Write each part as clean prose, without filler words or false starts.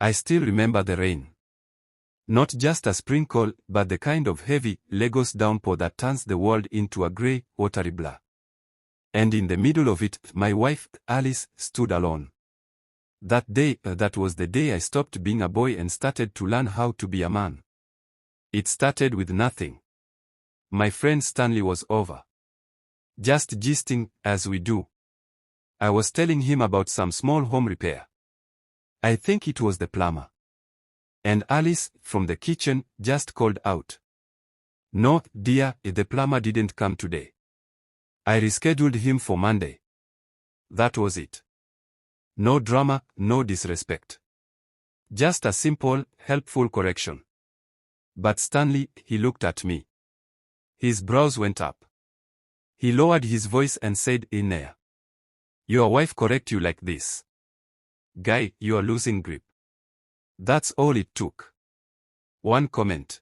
I still remember the rain. Not just a sprinkle, but the kind of heavy, Lagos downpour that turns the world into a grey, watery blur. And in the middle of it, my wife, Alice, stood alone. That day, that was the day I stopped being a boy and started to learn how to be a man. It started with nothing. My friend Stanley was over. Just gisting, as we do. I was telling him about some small home repair. I think it was the plumber. And Alice, from the kitchen, just called out. "No, dear, the plumber didn't come today. I rescheduled him for Monday." That was it. No drama, no disrespect. Just a simple, helpful correction. But Stanley, he looked at me. His brows went up. He lowered his voice and said, "In there. Your wife correct you like this? Guy, you are losing grip." That's all it took. One comment.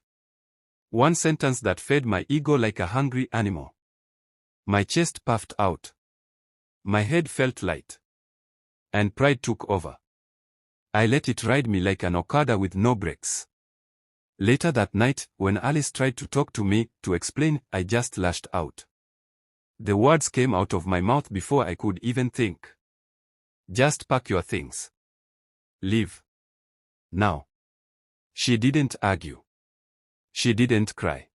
One sentence that fed my ego like a hungry animal. My chest puffed out. My head felt light. And pride took over. I let it ride me like an Okada with no brakes. Later that night, when Alice tried to talk to me, to explain, I just lashed out. The words came out of my mouth before I could even think. "Just pack your things. Leave. Now." She didn't argue. She didn't cry.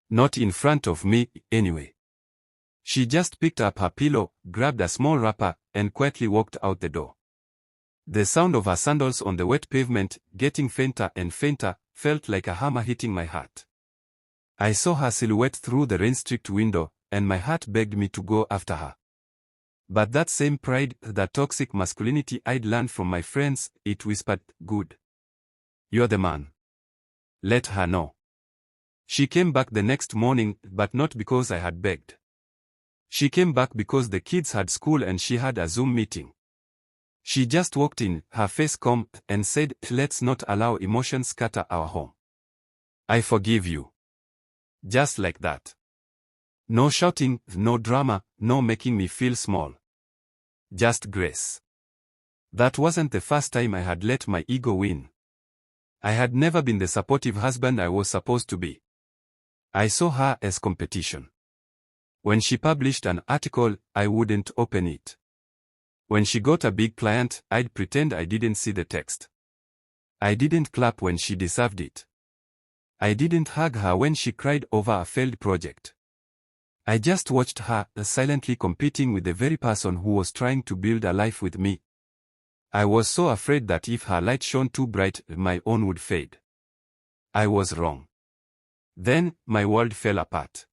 Not in front of me, anyway. She just picked up her pillow, grabbed a small wrapper, and quietly walked out the door. The sound of her sandals on the wet pavement, getting fainter and fainter, felt like a hammer hitting my heart. I saw her silhouette through the rain-streaked window, and my heart begged me to go after her. But that same pride, that toxic masculinity I'd learned from my friends, it whispered, "Good. You're the man. Let her know." She came back the next morning, but not because I had begged. She came back because the kids had school and she had a Zoom meeting. She just walked in, her face calm, and said, "Let's not allow emotions scatter our home. I forgive you." Just like that. No shouting, no drama, no making me feel small. Just grace. That wasn't the first time I had let my ego win. I had never been the supportive husband I was supposed to be. I saw her as competition. When she published an article, I wouldn't open it. When she got a big client, I'd pretend I didn't see the text. I didn't clap when she deserved it. I didn't hug her when she cried over a failed project. I just watched her, silently competing with the very person who was trying to build a life with me. I was so afraid that if her light shone too bright, my own would fade. I was wrong. Then, my world fell apart.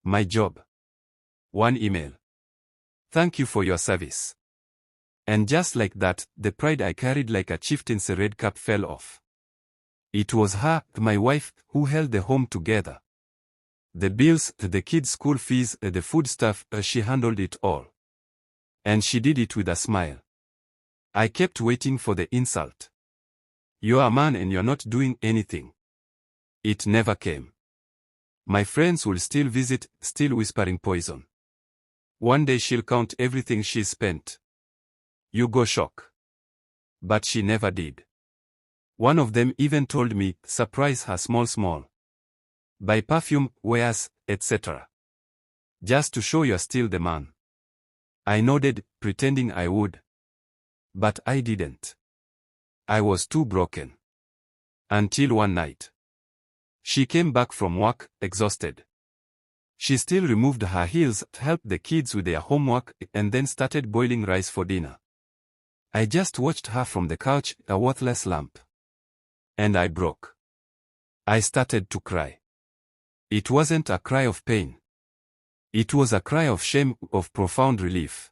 My job. One email. "Thank you for your service." And just like that, the pride I carried like a chieftain's red cap fell off. It was her, my wife, who held the home together. The bills, the kids' school fees, the food stuff, she handled it all. And she did it with a smile. I kept waiting for the insult. "You're a man and you're not doing anything." It never came. My friends will still visit, still whispering poison. One day she'll count everything she's spent. You go shock. But she never did. One of them even told me, "Surprise her small. Buy perfume, wares, etc. Just to show you're still the man." I nodded, pretending I would. But I didn't. I was too broken. Until one night. She came back from work, exhausted. She still removed her heels, helped the kids with their homework, and then started boiling rice for dinner. I just watched her from the couch, a worthless lump. And I broke. I started to cry. It wasn't a cry of pain. It was a cry of shame, of profound relief.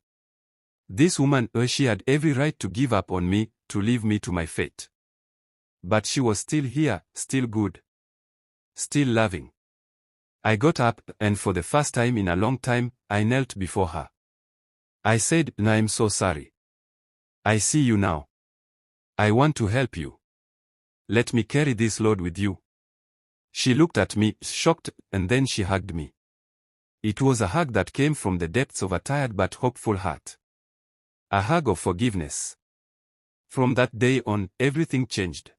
This woman, she had every right to give up on me, to leave me to my fate. But she was still here, still good. Still loving. I got up, and for the first time in a long time, I knelt before her. I said, "I'm so sorry. I see you now. I want to help you. Let me carry this load with you." She looked at me, shocked, and then she hugged me. It was a hug that came from the depths of a tired but hopeful heart. A hug of forgiveness. From that day on, everything changed.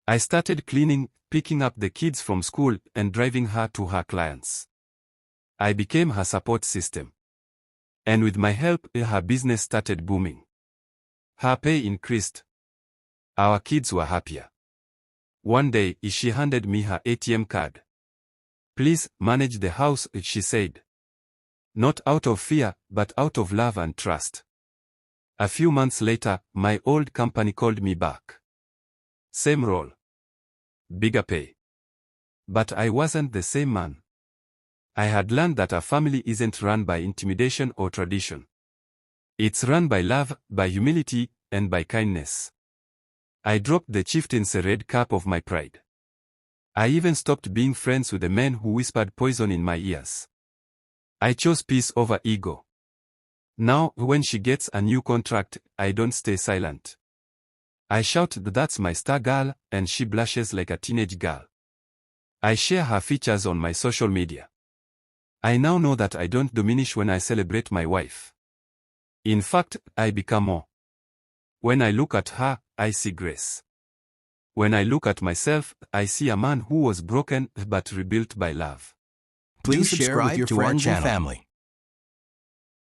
I started cleaning, picking up the kids from school, and driving her to her clients. I became her support system. And with my help, her business started booming. Her pay increased. Our kids were happier. One day, she handed me her ATM card. "Please, manage the house," she said. Not out of fear, but out of love and trust. A few months later, my old company called me back. Same role. Bigger pay. But I wasn't the same man. I had learned that a family isn't run by intimidation or tradition. It's run by love, by humility, and by kindness. I dropped the chieftain's red cap of my pride. I even stopped being friends with the men who whispered poison in my ears. I chose peace over ego. Now, when she gets a new contract, I don't stay silent. I shout, "That's my star girl," and she blushes like a teenage girl. I share her features on my social media. I now know that I don't diminish when I celebrate my wife. In fact, I become more. When I look at her, I see grace. When I look at myself, I see a man who was broken but rebuilt by love. Please share with your friends and family.